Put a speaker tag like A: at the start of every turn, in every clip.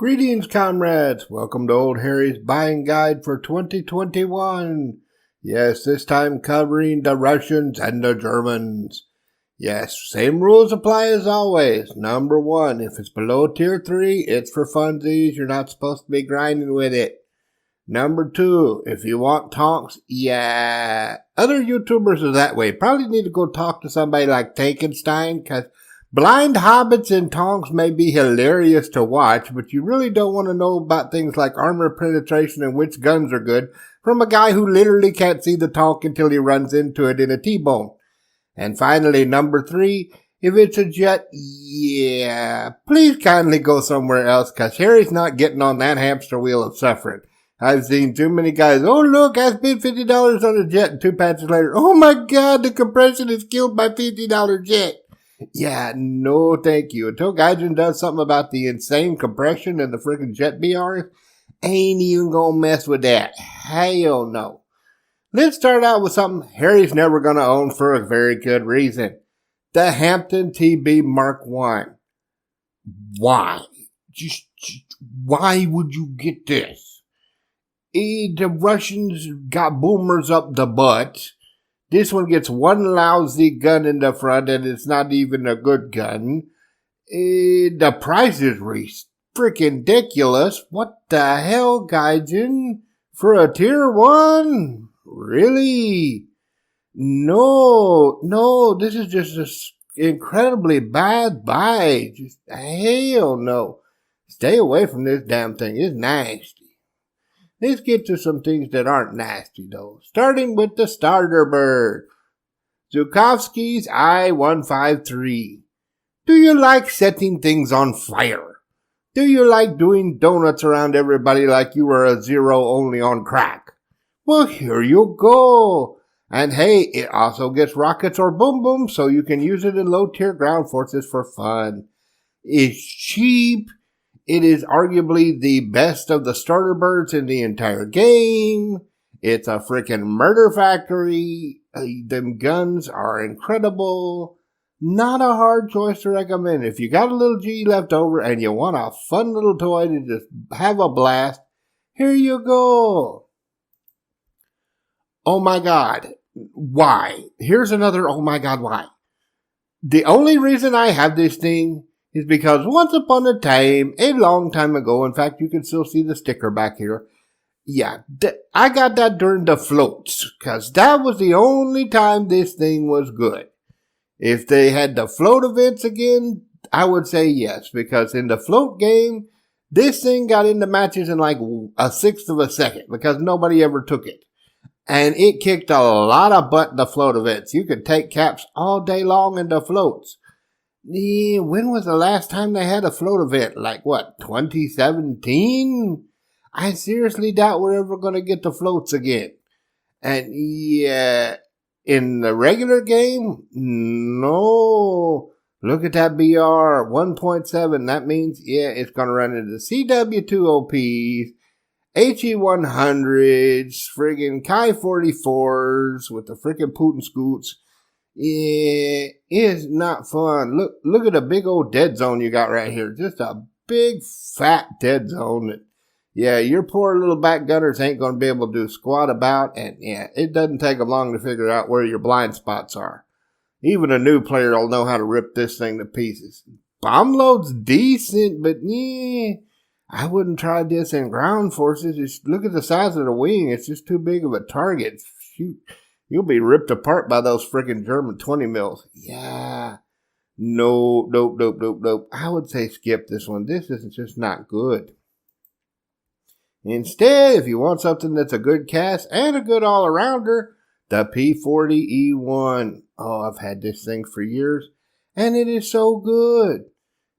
A: Greetings, comrades. Welcome to Old Harry's Buying Guide for 2021. Yes, this time covering the Russians and the Germans. Yes, same rules apply as always. Number 1, if it's below tier 3, it's for funsies. You're not supposed to be grinding with it. Number 2, if you want talks, yeah. Other YouTubers are that way. Probably need to go talk to somebody like Tankenstein, because blind hobbits and tonks may be hilarious to watch, but you really don't want to know about things like armor penetration and which guns are good from a guy who literally can't see the tonk until he runs into it in a T-bone. And finally, number 3, if it's a jet, yeah, please kindly go somewhere else, because Harry's not getting on that hamster wheel of suffering. I've seen too many guys, oh look, I spent $50 on a jet, and 2 patches later, oh my god, the compression has killed my $50 jet. Yeah, no thank you. Until Gaijin does something about the insane compression and the friggin' jet BRs, ain't even gonna mess with that. Hell no. Let's start out with something Harry's never gonna own for a very good reason. The Hampton Tb Mark One. Why? Just why would you get this? The Russians got boomers up the butt. This one gets one lousy gun in the front, and it's not even a good gun. The price is freaking ridiculous. What the hell, Gaijin? For a tier 1? Really? No, this is just an incredibly bad buy. Just hell no. Stay away from this damn thing. It's nasty. Let's get to some things that aren't nasty, though. Starting with the starter bird. Zukovsky's I-153. Do you like setting things on fire? Do you like doing donuts around everybody like you were a zero only on crack? Well, here you go. And hey, it also gets rockets or boom boom, so you can use it in low-tier ground forces for fun. It's cheap. It is arguably the best of the starter birds in the entire game. It's a freaking murder factory. Them guns are incredible. Not a hard choice to recommend. If you got a little G left over and you want a fun little toy to just have a blast, here you go. Oh my god. Why? Here's another oh my god why. The only reason I have this thing is because once upon a time, a long time ago, in fact, you can still see the sticker back here. Yeah, I got that during the floats, because that was the only time this thing was good. If they had the float events again, I would say yes, because in the float game, this thing got into matches in like a sixth of a second, because nobody ever took it. And it kicked a lot of butt in the float events. You could take caps all day long in the floats. When was the last time they had a float event? Like what, 2017? I seriously doubt we're ever going to get the floats again. And yeah, in the regular game, no. Look at that BR 1.7. That means, yeah, it's going to run into CW2OPs, HE100s, friggin' Kai 44s with the friggin' Putin scoots. Yeah, it's not fun. Look at the big old dead zone you got right here. Just a big fat dead zone. Yeah, your poor little back gunners ain't going to be able to do squat about. And yeah, it doesn't take them long to figure out where your blind spots are. Even a new player will know how to rip this thing to pieces. Bomb load's decent, but yeah, I wouldn't try this in ground forces. Just look at the size of the wing. It's just too big of a target. Shoot. You'll be ripped apart by those freaking German 20 mils. Yeah. Nope. I would say skip this one. This is just not good. Instead, if you want something that's a good cast and a good all-arounder, the P40E1. Oh, I've had this thing for years, and it is so good.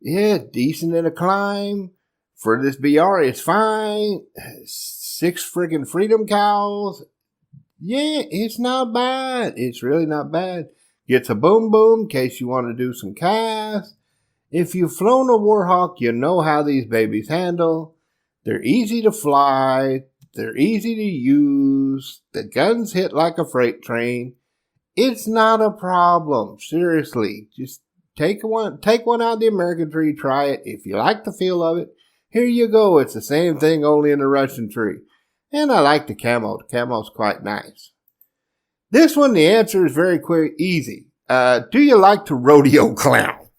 A: Yeah, decent in a climb. For this BR, it's fine. 6 freaking Freedom Cows. Yeah, it's not bad. It's really not bad. Gets a boom boom in case you want to do some casts. If you've flown a Warhawk, you know how these babies handle. They're easy to fly. They're easy to use. The guns hit like a freight train. It's not a problem. Seriously. Just take one out of the American tree, try it. If you like the feel of it, Here you go. It's the same thing, only in the Russian tree. And I like the camo. The camo's quite nice. This one, the answer is very quick, easy. Do you like to rodeo clown?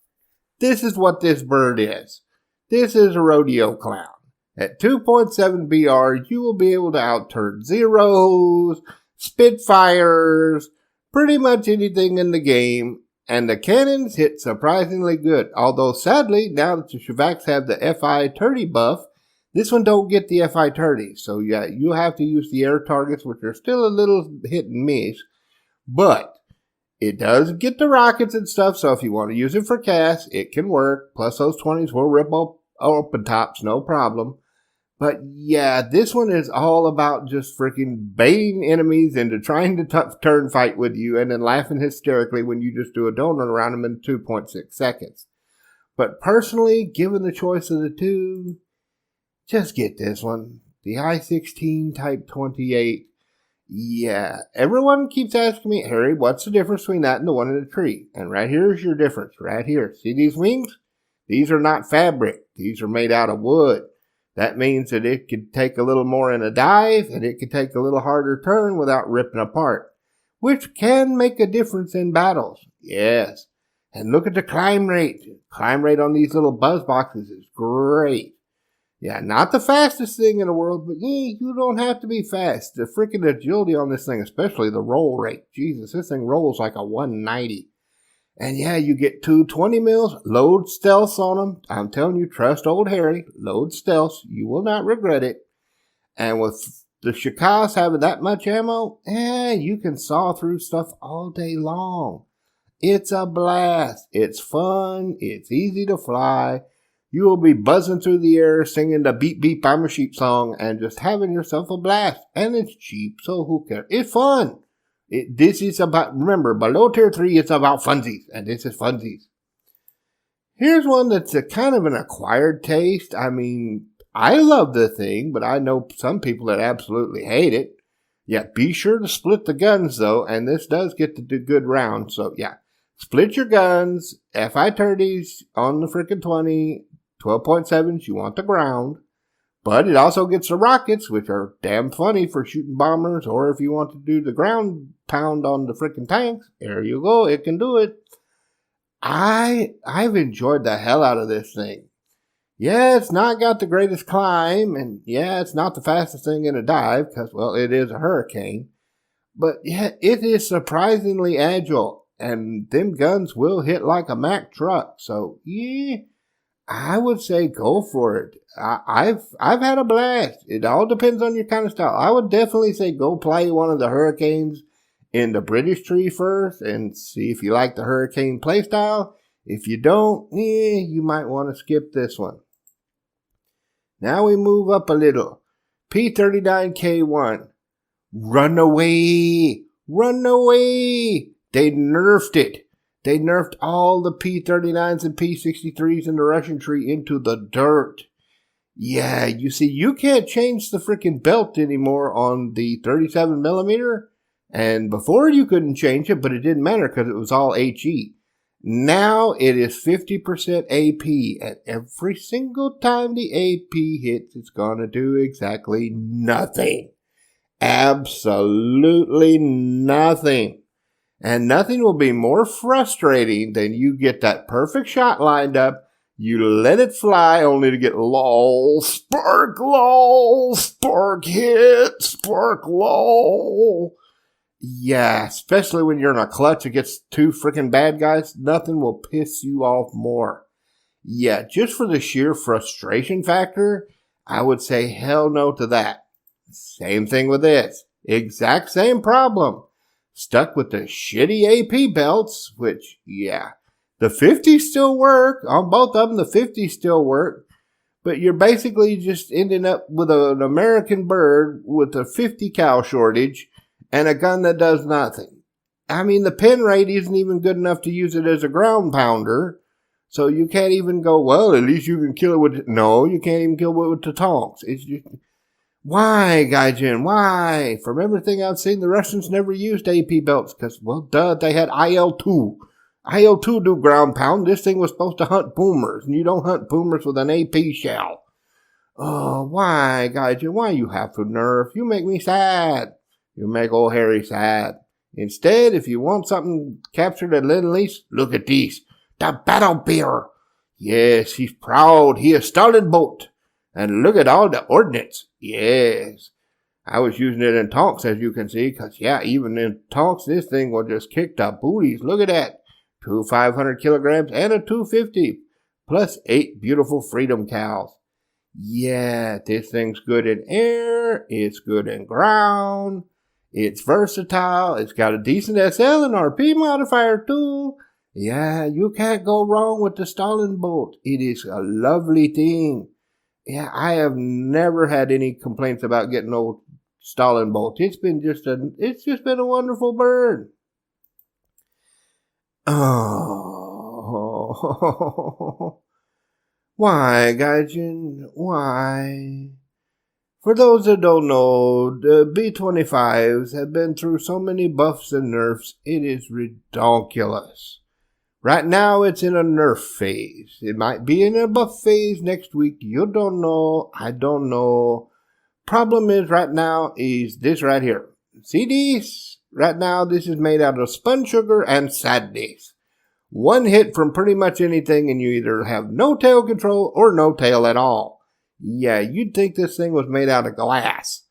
A: This is what this bird is. This is a rodeo clown. At 2.7 BR, you will be able to outturn Zeros, Spitfires, pretty much anything in the game, and the cannons hit surprisingly good. Although sadly, now that the Shavaks have the FI-30 buff, this one don't get the FI-30. So yeah, you have to use the air targets, which are still a little hit and miss. But it does get the rockets and stuff, so if you want to use it for cast, it can work. Plus those 20s will rip up open tops, no problem. But yeah, this one is all about just freaking baiting enemies into trying to turn fight with you and then laughing hysterically when you just do a donut around them in 2.6 seconds. But personally, given the choice of the two, just get this one. The I-16 Type 28. Yeah, everyone keeps asking me, Harry, what's the difference between that and the one in the tree? And right here is your difference, right here. See these wings? These are not fabric. These are made out of wood. That means that it could take a little more in a dive, and it could take a little harder turn without ripping apart, which can make a difference in battles. Yes. And look at the climb rate. Climb rate on these little buzz boxes is great. Yeah, not the fastest thing in the world, but yeah, you don't have to be fast. The freaking agility on this thing, especially the roll rate. Jesus, this thing rolls like a 190. And yeah, you get 220 mils, load stealths on them. I'm telling you, trust old Harry, load stealths. You will not regret it. And with the Shakas having that much ammo, you can saw through stuff all day long. It's a blast. It's fun. It's easy to fly. You will be buzzing through the air, singing the Beep Beep I'm a Sheep song, and just having yourself a blast. And it's cheap, so who cares? It's fun. This is about, remember, below tier 3, it's about funsies, and this is funsies. Here's one that's a kind of an acquired taste. I mean, I love the thing, but I know some people that absolutely hate it. Yeah, be sure to split the guns, though, and this does get to do good rounds. So, yeah, split your guns, FI-30s on the frickin' 20, 12.7s, you want the ground. But it also gets the rockets, which are damn funny for shooting bombers, or if you want to do the ground pound on the frickin' tanks, there you go, it can do it. I've enjoyed the hell out of this thing. Yeah, it's not got the greatest climb, and yeah, it's not the fastest thing in a dive, because, well, it is a hurricane. But yeah, it is surprisingly agile, and them guns will hit like a Mack truck, so yeah, I would say go for it. I've had a blast. It all depends on your kind of style. I would definitely say go play one of the Hurricanes in the British tree first and see if you like the Hurricane playstyle. If you don't, you might want to skip this one. Now we move up a little. P39K1. Run away! Run away! They nerfed it. They nerfed all the P39s and P63s in the Russian tree into the dirt. Yeah, you see, you can't change the freaking belt anymore on the 37 millimeter. And before you couldn't change it, but it didn't matter because it was all HE. Now it is 50% AP. And every single time the AP hits, it's going to do exactly nothing. Absolutely nothing. And nothing will be more frustrating than you get that perfect shot lined up. You let it fly only to get lol, spark, hit, spark, lol. Yeah, especially when you're in a clutch against two freaking bad guys, nothing will piss you off more. Yeah, just for the sheer frustration factor, I would say hell no to that. Same thing with this. Exact same problem. Stuck with the shitty AP belts, which, yeah. The 50s still work. On both of them, the 50s still work. But you're basically just ending up with an American bird with a 50 cal shortage and a gun that does nothing. I mean, the pin rate isn't even good enough to use it as a ground pounder. So you can't even go, well, at least you can kill it with... No, you can't even kill it with the tonks. It's just... Why, Gaijin? Why? From everything I've seen, the Russians never used AP belts because, well, duh, they had IL-2. IL-2 do ground pound. This thing was supposed to hunt boomers, and you don't hunt boomers with an AP shell. Oh, why, Gaijin, why you have to nerf? You make me sad. You make old Harry sad. Instead, if you want something captured at least, look at these. The battle beer. Yes, he's proud. He is Stalin boat. And look at all the ordnance. Yes. I was using it in talks, as you can see, because, yeah, even in talks, this thing will just kick the booties. Look at that. 2 500 kilograms and a 250, plus 8 beautiful freedom cows. Yeah, this thing's good in air. It's good in ground. It's versatile. It's got a decent SL and RP modifier, too. Yeah, you can't go wrong with the Stalin boat. It is a lovely thing. Yeah, I have never had any complaints about getting old Stalin boat. It's just been a wonderful bird. Oh, why, Gaijin? Why? For those that don't know, the B-25s have been through so many buffs and nerfs, it is ridiculous. Right now, it's in a nerf phase. It might be in a buff phase next week. You don't know. I don't know. Problem is, right now, is this right here. See these? Right now, this is made out of spun sugar and sadness. One hit from pretty much anything, and you either have no tail control or no tail at all. Yeah, you'd think this thing was made out of glass.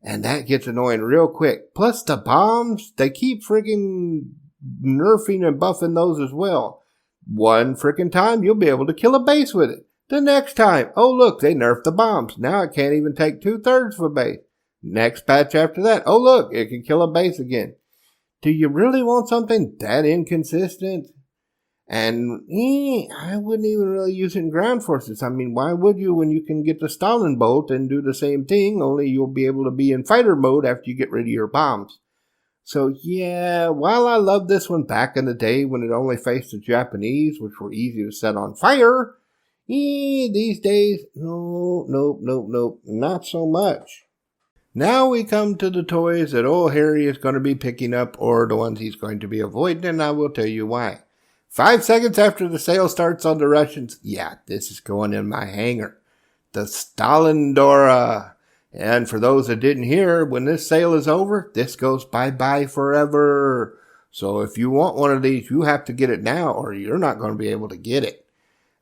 A: And that gets annoying real quick. Plus, the bombs, they keep freaking nerfing and buffing those as well. One freaking time, you'll be able to kill a base with it. The next time, oh look, they nerfed the bombs. Now it can't even take 2/3 of a base. Next patch after that, oh look, it can kill a base again. Do you really want something that inconsistent? And I wouldn't even really use it in ground forces. I mean, why would you when you can get the Stalin bolt and do the same thing, only you'll be able to be in fighter mode after you get rid of your bombs. So yeah, while I loved this one back in the day when it only faced the Japanese, which were easy to set on fire, these days, nope, not so much. Now we come to the toys that old Harry is going to be picking up, or the ones he's going to be avoiding, and I will tell you why. 5 seconds after the sale starts on the Russians, yeah, this is going in my hangar. The Stalin Dora. And for those that didn't hear, when this sale is over, this goes bye-bye forever. So if you want one of these, you have to get it now, or you're not going to be able to get it.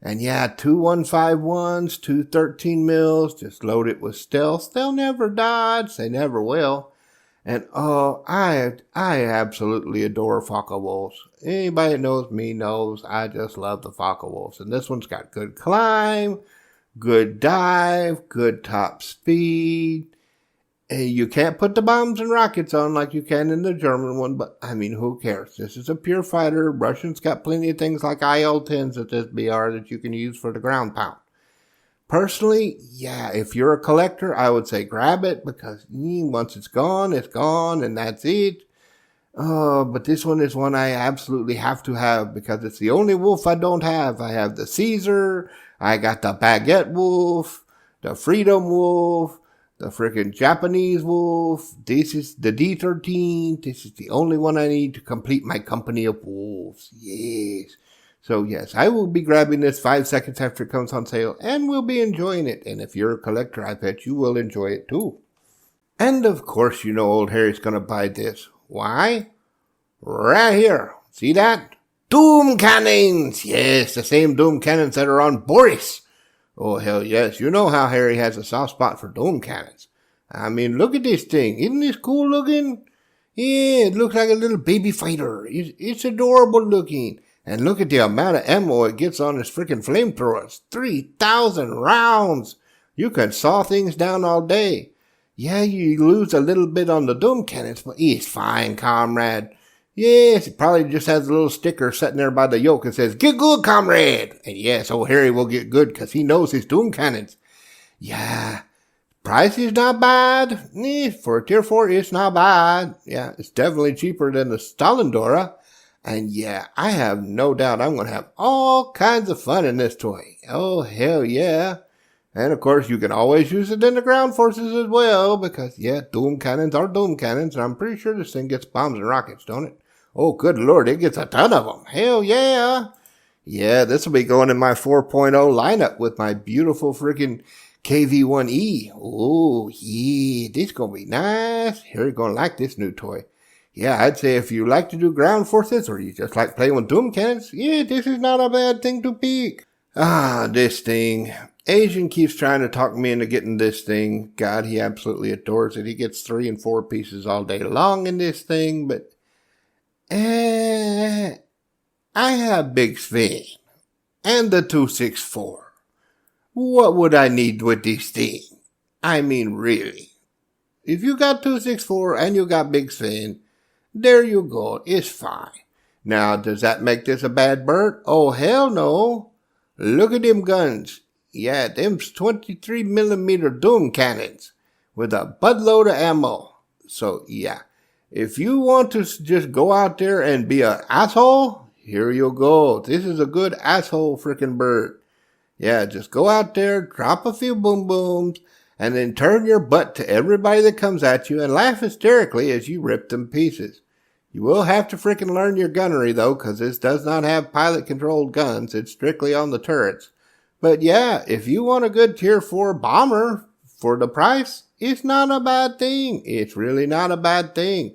A: And yeah, 2 151s, 2 13 mils, just load it with stealth. They'll never dodge. They never will. And oh, I absolutely adore Focka Wolves. Anybody that knows me knows I just love the Focka Wolves. And this one's got good climb, good dive, good top speed. You can't put the bombs and rockets on like you can in the German one, but I mean, who cares? This is a pure fighter. Russians got plenty of things like IL-10s at this BR that you can use for the ground pound. Personally, yeah, if you're a collector, I would say grab it because once it's gone, and that's it. But this one is one I absolutely have to have because it's the only wolf I don't have. I have the Caesar, I got the Baguette Wolf, the Freedom Wolf, the freaking Japanese Wolf. This is the D13. This is the only one I need to complete my company of wolves. Yes. So yes, I will be grabbing this 5 seconds after it comes on sale and will be enjoying it. And if you're a collector, I bet you will enjoy it too. And of course, you know old Harry's going to buy this. Why? Right here. See that? Doom cannons. Yes, the same doom cannons that are on Boris. Oh, hell yes. You know how Harry has a soft spot for doom cannons. I mean, look at this thing. Isn't this cool looking? Yeah, it looks like a little baby fighter. It's adorable looking. And look at the amount of ammo it gets on his freaking flamethrowers. 3,000 rounds. You can saw things down all day. Yeah, you lose a little bit on the doom cannons, but he's fine, comrade. Yes, it probably just has a little sticker sitting there by the yoke that says, "Get good, comrade." And yes, old Harry will get good because he knows his doom cannons. Yeah, price is not bad. For a tier 4, it's not bad. Yeah, it's definitely cheaper than the Stalin Dora. And yeah, I have no doubt I'm going to have all kinds of fun in this toy. Oh, hell yeah. And of course, you can always use it in the ground forces as well because, yeah, doom cannons are doom cannons. And I'm pretty sure this thing gets bombs and rockets, don't it? Oh, good Lord, it gets a ton of them. Hell yeah. Yeah, this will be going in my 4.0 lineup with my beautiful freaking KV-1E. Oh, yeah, this gonna be nice. Harry's gonna like this new toy. Yeah, I'd say if you like to do ground forces or you just like playing with doom cannons, yeah, this is not a bad thing to pick. This thing. Asian keeps trying to talk me into getting this thing. God, he absolutely adores it. He gets 3 and 4 pieces all day long in this thing, but I have Big Sven and the 264. What would I need with this thing? I mean, really. If you got 264 and you got Big Sven, there you go. It's fine. Now, does that make this a bad bird? Oh, hell no. Look at them guns. Yeah, them's 23 millimeter doom cannons with a buttload of ammo. So, yeah. If you want to just go out there and be an asshole, here you go. This is a good asshole freaking bird. Yeah, just go out there, drop a few boom booms, and then turn your butt to everybody that comes at you and laugh hysterically as you rip them pieces. You will have to freaking learn your gunnery, though, because this does not have pilot-controlled guns. It's strictly on the turrets. But yeah, if you want a good Tier 4 bomber for the price, it's not a bad thing. It's really not a bad thing.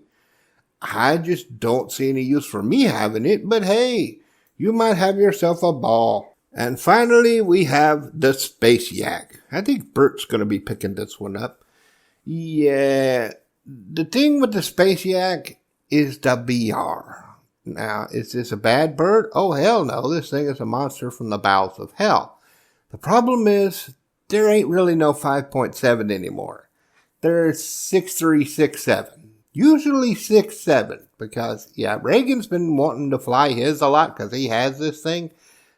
A: I just don't see any use for me having it, but hey, you might have yourself a ball. And finally, we have the Space Yak. I think Bert's going to be picking this one up. Yeah, the thing with the Space Yak is the BR. Now, is this a bad bird? Oh, hell no. This thing is a monster from the bowels of hell. The problem is, there ain't really no 5.7 anymore. There's 6.367. Usually 6.7. Because, yeah, Reagan's been wanting to fly his a lot because he has this thing.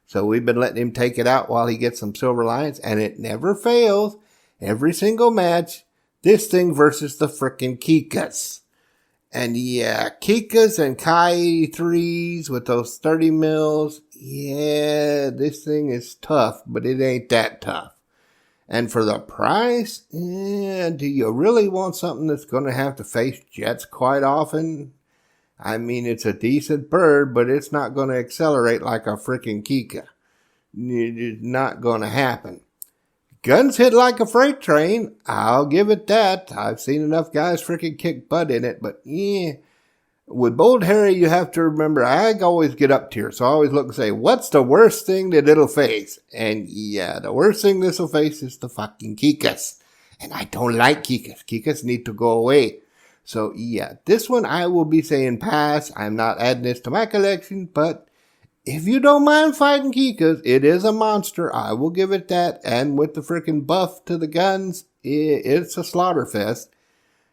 A: So we've been letting him take it out while he gets some silver lions. And it never fails. Every single match, this thing versus the frickin' Kikas. And yeah, Kikas and Kai 83s with those 30 mils. Yeah, this thing is tough, but it ain't that tough. And for the price, yeah, do you really want something that's going to have to face jets quite often? I mean, it's a decent bird, but it's not going to accelerate like a freaking Kika. It's not going to happen. Guns hit like a freight train. I'll give it that. I've seen enough guys freaking kick butt in it. But yeah, with Bold Harry, you have to remember, I always get up tier. So I always look and say, what's the worst thing that it'll face? And yeah, the worst thing this will face is the fucking Kikas. And I don't like Kikas. Kikas need to go away. So yeah, this one I will be saying pass. I'm not adding this to my collection, but if you don't mind fighting Kikas, it is a monster. I will give it that. And with the freaking buff to the guns, it's a slaughter fest.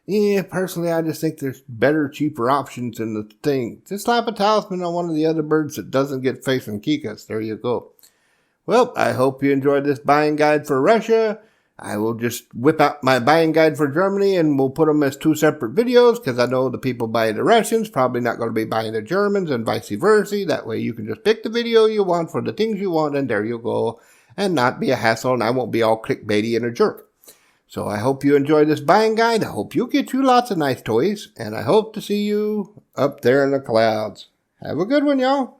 A: Yeah, personally, I just think there's better, cheaper options in the thing. Just slap a talisman on one of the other birds that doesn't get facing Kikas. There you go. Well, I hope you enjoyed this buying guide for Russia. I will just whip out my buying guide for Germany and we'll put them as 2 separate videos because I know the people buying the Russians probably not going to be buying the Germans and vice versa. That way you can just pick the video you want for the things you want and there you go and not be a hassle and I won't be all clickbaity and a jerk. So I hope you enjoyed this buying guide. I hope you get you lots of nice toys and I hope to see you up there in the clouds. Have a good one, y'all.